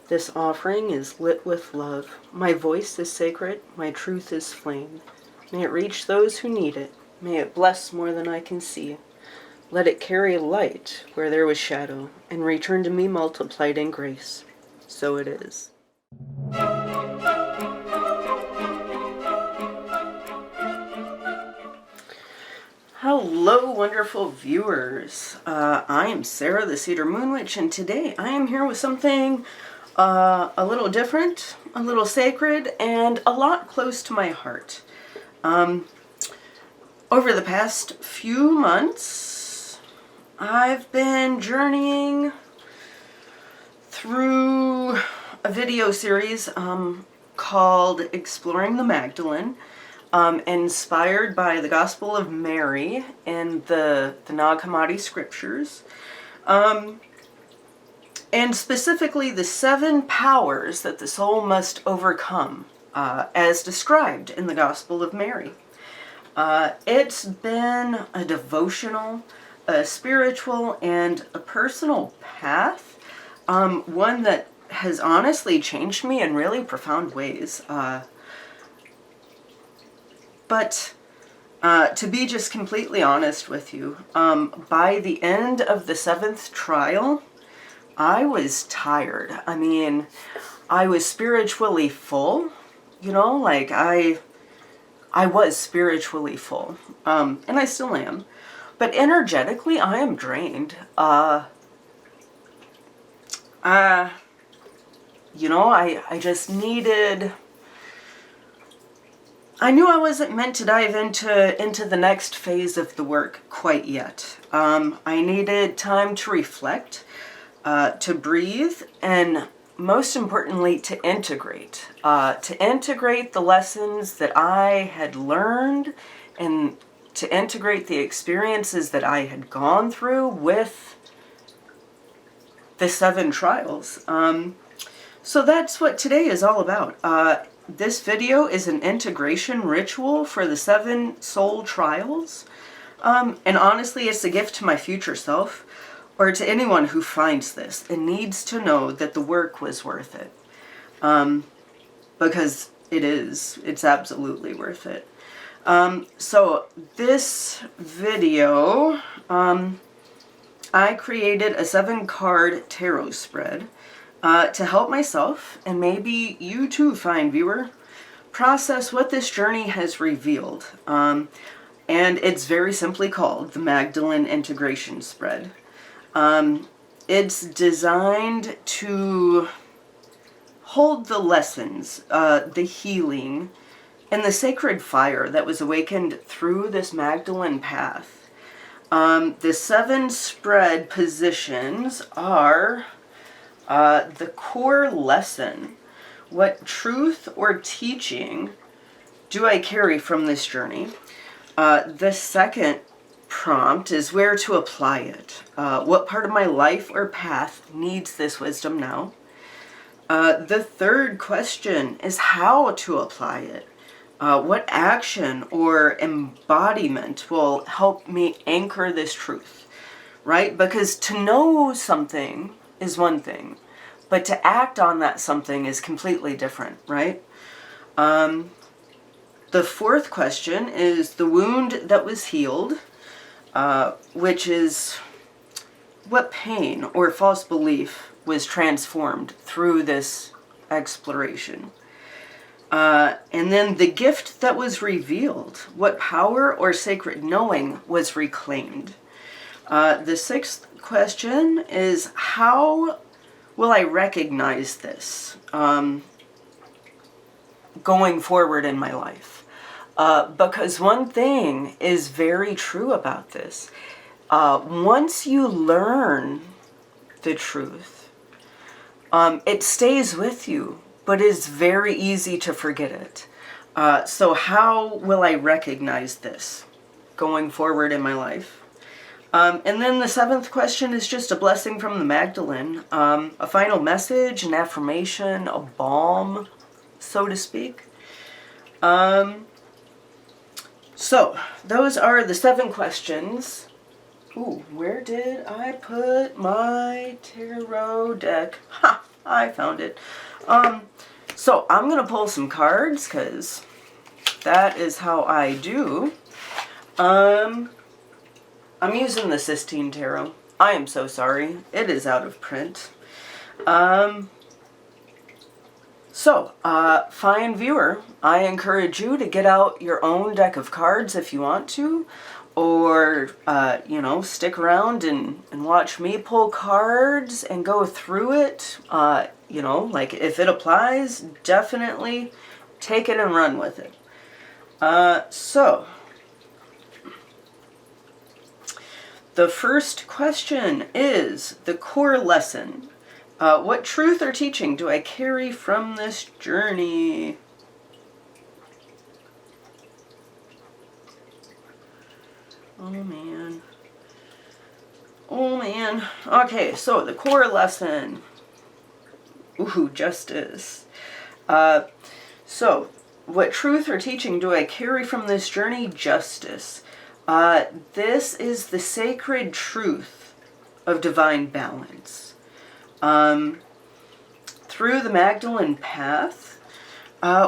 This offering is lit with love. My voice is sacred, my truth is flame. May it reach those who need it. May it bless more than I can see. Let it carry light where there was shadow, and return to me multiplied in grace. So it is. Hello, wonderful viewers. I am Sara, the Cedar Moon Witch, and today I am here with something a little different, a little sacred, and a lot close to my heart. Over the past few months, I've been journeying through a video series called Exploring the Magdalene, inspired by the Gospel of Mary and the Nag Hammadi scriptures, and specifically the 7 powers that the soul must overcome, as described in the Gospel of Mary. It's been a devotional, a spiritual, and a personal path, one that has honestly changed me in really profound ways. But to be just completely honest with you, by the end of the 7th trial, I was tired. I mean, I was spiritually full, you know, like I was spiritually full, and I still am. But energetically, I am drained. You know, I just needed... I knew I wasn't meant to dive into the next phase of the work quite yet. I needed time to reflect, to breathe, and most importantly, to integrate. To integrate the lessons that I had learned and to integrate the experiences that I had gone through with the 7 trials. So that's what today is all about. This video is an integration ritual for the 7 soul trials. And honestly, it's a gift to my future self, or to anyone who finds this and needs to know that the work was worth it. Because it is. It's absolutely worth it. So this video, I created a 7-card tarot spread to help myself, and maybe you too, fine viewer, process what this journey has revealed. And it's very simply called the Magdalene Integration Spread. It's designed to hold the lessons, the healing, and the sacred fire that was awakened through this Magdalene path. The 7 spread positions are the core lesson. What truth or teaching do I carry from this journey? The second prompt is where to apply it. What part of my life or path needs this wisdom now? The third question is how to apply it. What action or embodiment will help me anchor this truth, right? Because to know something is one thing, but to act on that something is completely different, right? The fourth question is the wound that was healed, which is what pain or false belief was transformed through this exploration. And then the gift that was revealed, what power or sacred knowing was reclaimed. The 6th question is, how will I recognize this going forward in my life? Because one thing is very true about this. Once you learn the truth, it stays with you, but it's very easy to forget it. So how will I recognize this going forward in my life? And then the 7th question is just a blessing from the Magdalene, a final message, an affirmation, a balm, so to speak. So those are the 7 questions. Ooh, where did I put my tarot deck? Ha! I found it. So I'm going to pull some cards because that is how I do. I'm using the Sistine Tarot. I am so sorry. It is out of print. Fine viewer, I encourage you to get out your own deck of cards if you want to, or, you know, stick around and watch me pull cards and go through it. You know, like, if it applies, definitely take it and run with it. The first question is the core lesson. What truth or teaching do I carry from this journey? Oh man. Oh man. Okay, so the core lesson. Ooh, justice. So, what truth or teaching do I carry from this journey? Justice. This is the sacred truth of divine balance. Through the Magdalene path,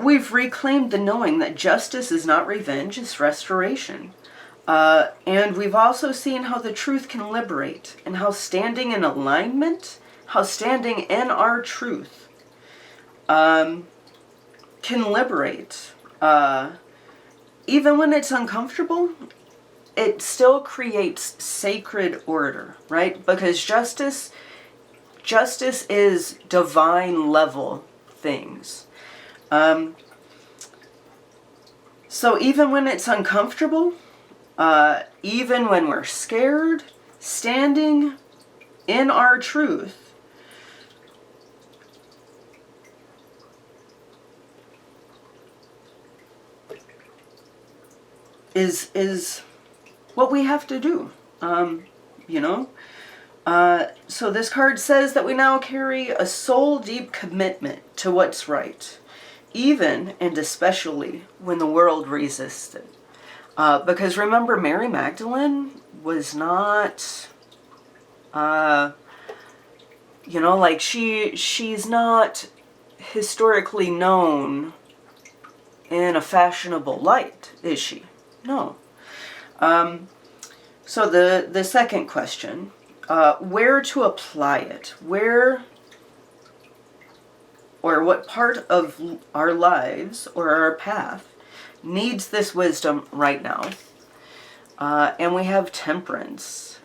we've reclaimed the knowing that justice is not revenge, it's restoration. And we've also seen how the truth can liberate, and how standing in alignment, how standing in our truth can liberate. Even when it's uncomfortable, it still creates sacred order, right? Because justice is divine level things. So even when it's uncomfortable, even when we're scared, standing in our truth is what we have to do, you know? So this card says that we now carry a soul-deep commitment to what's right, even and especially when the world resists it. Because remember, Mary Magdalene was not, you know, like she's not historically known in a fashionable light, is she? No. So the second question, where to apply it? Where or what part of our lives or our path needs this wisdom right now? And we have temperance.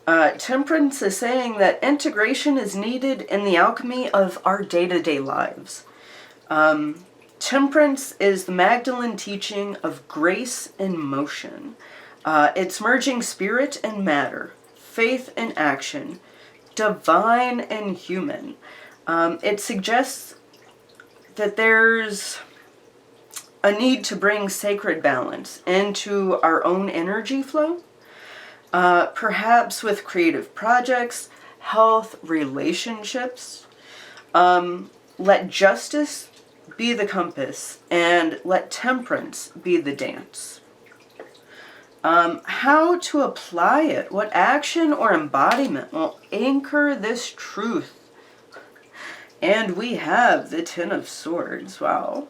Temperance is saying that integration is needed in the alchemy of our day-to-day lives. Temperance is the Magdalene teaching of grace in motion. It's merging spirit and matter, faith and action, divine and human. It suggests that there's a need to bring sacred balance into our own energy flow, perhaps with creative projects, health, relationships. Let justice be the compass, and let temperance be the dance. How to apply it? What action or embodiment will anchor this truth? And we have the Ten of Swords. Wow.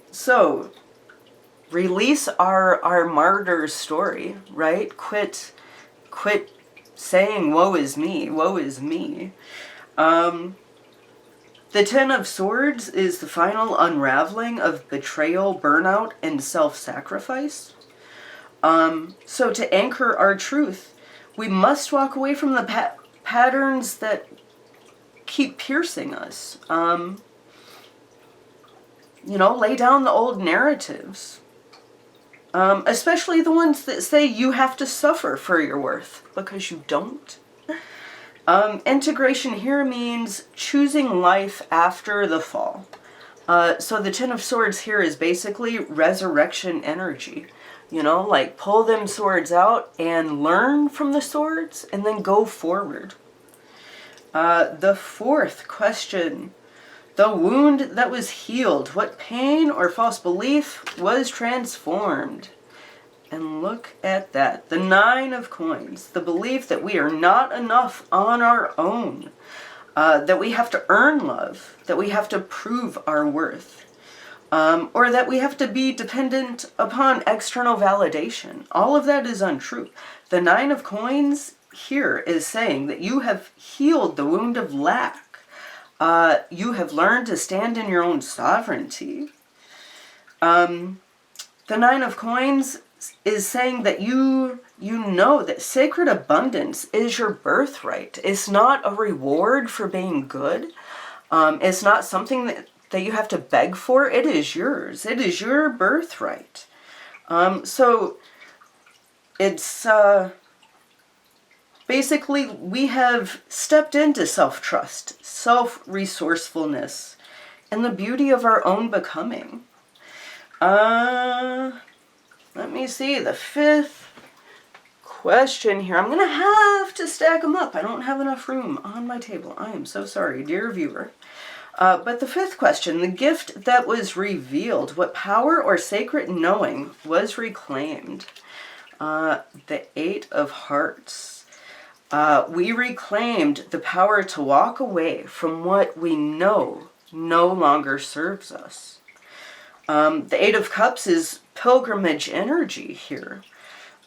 So, release our martyr story, right? Quit saying, woe is me, woe is me. The Ten of Swords is the final unraveling of betrayal, burnout, and self-sacrifice. So to anchor our truth, we must walk away from the patterns that keep piercing us. You know, lay down the old narratives. Especially the ones that say you have to suffer for your worth, because you don't. Integration here means choosing life after the fall. So the Ten of Swords here is basically resurrection energy. You know, like pull them swords out and learn from the swords and then go forward. The fourth question, the wound that was healed. What pain or false belief was transformed? And look at that. The 9 of Coins. The belief that we are not enough on our own. That we have to earn love. That we have to prove our worth. Or that we have to be dependent upon external validation. All of that is untrue. The 9 of Coins here is saying that you have healed the wound of lack. You have learned to stand in your own sovereignty. The 9 of Coins is saying that you know that sacred abundance is your birthright. It's not a reward for being good. It's not something that you have to beg for. It is yours. It is your birthright. So it's basically we have stepped into self-trust, self-resourcefulness, and the beauty of our own becoming. Let me see, the 5th question here. I'm going to have to stack them up. I don't have enough room on my table. I am so sorry, dear viewer. But the 5th question, the gift that was revealed, what power or sacred knowing was reclaimed? The 8 of Hearts. We reclaimed the power to walk away from what we know no longer serves us. The 8 of Cups is pilgrimage energy here.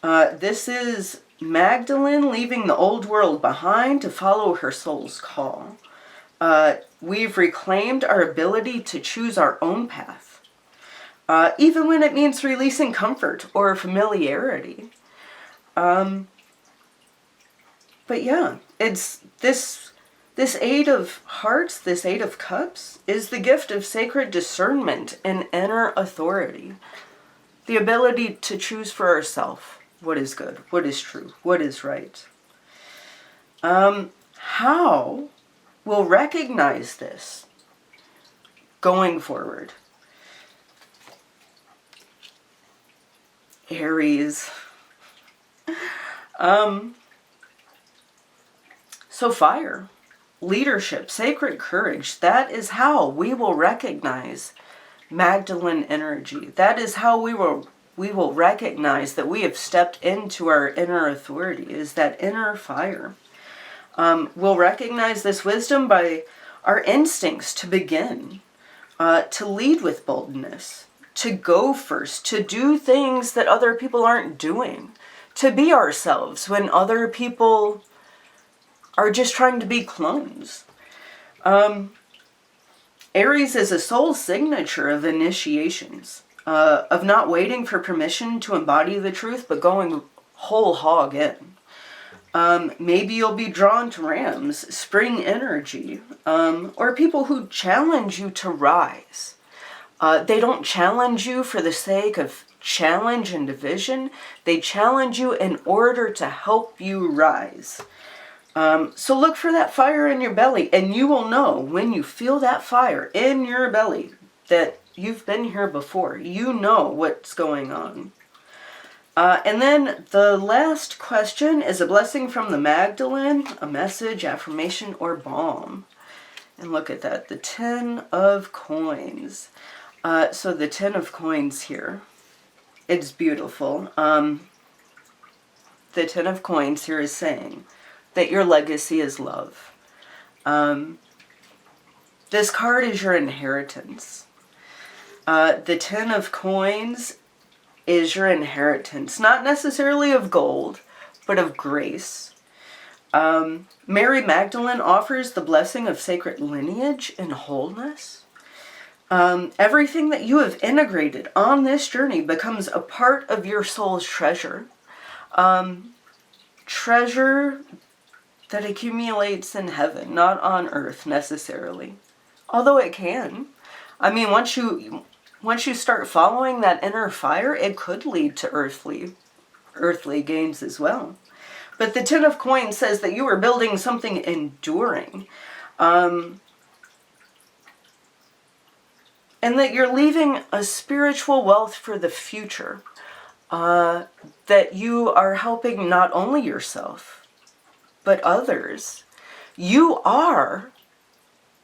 This is Magdalene leaving the old world behind to follow her soul's call. We've reclaimed our ability to choose our own path, even when it means releasing comfort or familiarity. But yeah, it's this 8 of Hearts, this 8 of Cups, is the gift of sacred discernment and inner authority. The ability to choose for ourselves what is good, what is true, what is right. How we'll recognize this going forward? Aries. So fire, leadership, sacred courage, that is how we will recognize Magdalene energy. That is how we will recognize that we have stepped into our inner authority, is that inner fire. We'll recognize this wisdom by our instincts to begin, to lead with boldness, to go first, to do things that other people aren't doing, to be ourselves when other people are just trying to be clones. Aries is a soul signature of initiations, of not waiting for permission to embody the truth, but going whole hog in. Maybe you'll be drawn to rams, spring energy, or people who challenge you to rise. They don't challenge you for the sake of challenge and division. They challenge you in order to help you rise. So look for that fire in your belly, and you will know when you feel that fire in your belly that you've been here before. You know what's going on. And then the last question is a blessing from the Magdalene, a message, affirmation, or balm. And look at that, the 10 of Coins. So the 10 of Coins here, it's beautiful. The 10 of Coins here is saying that your legacy is love. This card is your inheritance. The 10 of Coins is your inheritance, not necessarily of gold, but of grace. Mary Magdalene offers the blessing of sacred lineage and wholeness. Everything that you have integrated on this journey becomes a part of your soul's treasure. Treasure that accumulates in heaven, not on earth necessarily. Although it can. I mean, once you start following that inner fire, it could lead to earthly gains as well. But the 10 of Coins says that you are building something enduring. And that you're leaving a spiritual wealth for the future. That you are helping not only yourself, but others. You are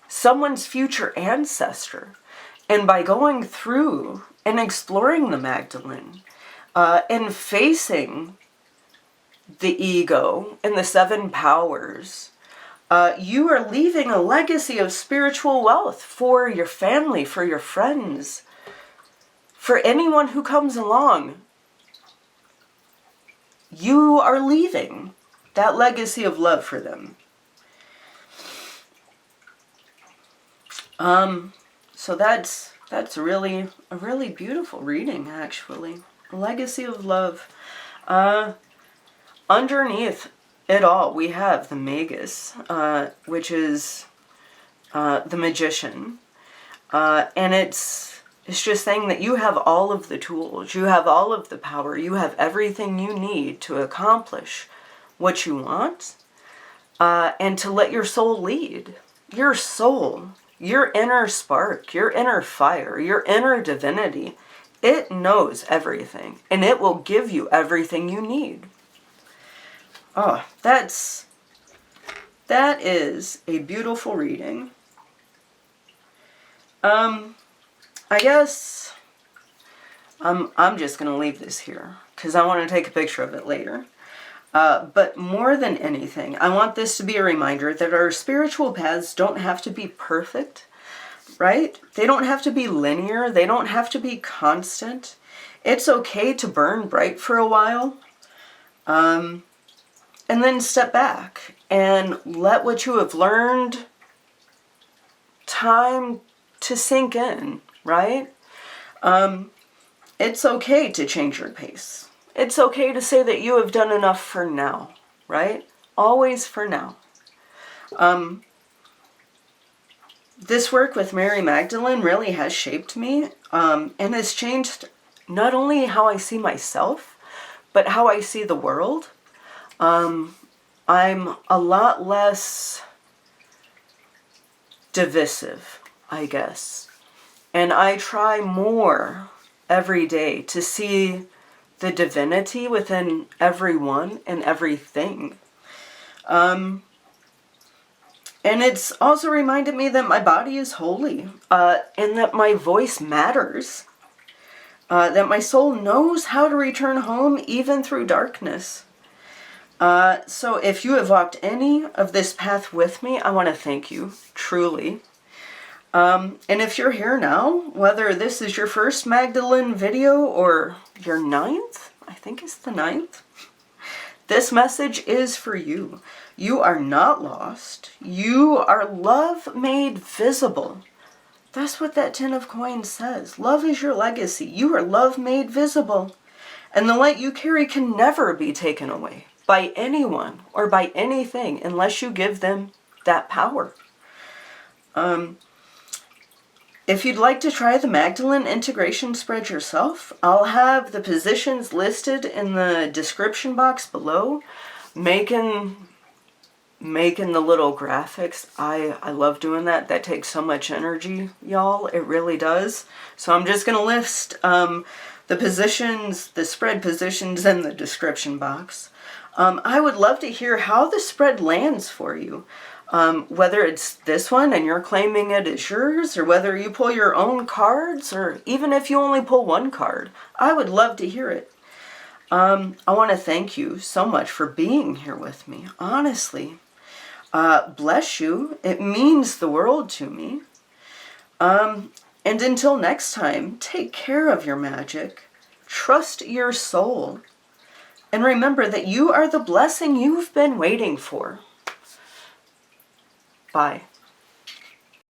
someone's future ancestor. And by going through and exploring the Magdalene, and facing the ego and the 7 powers, you are leaving a legacy of spiritual wealth for your family, for your friends, for anyone who comes along. You are leaving that legacy of love for them. So that's really a really beautiful reading, actually. A legacy of love. Underneath it all, we have the Magus, which is the magician. And it's just saying that you have all of the tools, you have all of the power, you have everything you need to accomplish what you want, and to let your soul lead. Your soul, your inner spark, your inner fire, your inner divinity, it knows everything, and it will give you everything you need. Oh, that is a beautiful reading. I guess I'm just going to leave this here because I want to take a picture of it later. But more than anything, I want this to be a reminder that our spiritual paths don't have to be perfect, right? They don't have to be linear. They don't have to be constant. It's okay to burn bright for a while, and then step back and let what you have learned time to sink in, right? It's okay to change your pace. It's okay to say that you have done enough for now, right? Always for now. This work with Mary Magdalene really has shaped me, and has changed not only how I see myself, but how I see the world. I'm a lot less divisive, I guess. And I try more every day to see the divinity within everyone and everything. And it's also reminded me that my body is holy, and that my voice matters, that my soul knows how to return home even through darkness. So if you have walked any of this path with me, I want to thank you, truly. And if you're here now, whether this is your first Magdalene video or your 9th, I think it's the 9th, this message is for you. You are not lost. You are love made visible. That's what that tin of coins says. Love is your legacy. You are love made visible. And the light you carry can never be taken away by anyone or by anything unless you give them that power. If you'd like to try the Magdalene integration spread yourself, I'll have the positions listed in the description box below. Making the little graphics, I love doing that. That takes so much energy, y'all. It really does. So I'm just going to list the positions, the spread positions in the description box. I would love to hear how the spread lands for you. Whether it's this one and you're claiming it as yours, or whether you pull your own cards, or even if you only pull one card, I would love to hear it. I want to thank you so much for being here with me, honestly. Bless you. It means the world to me. And until next time, take care of your magic. Trust your soul. And remember that you are the blessing you've been waiting for. Bye.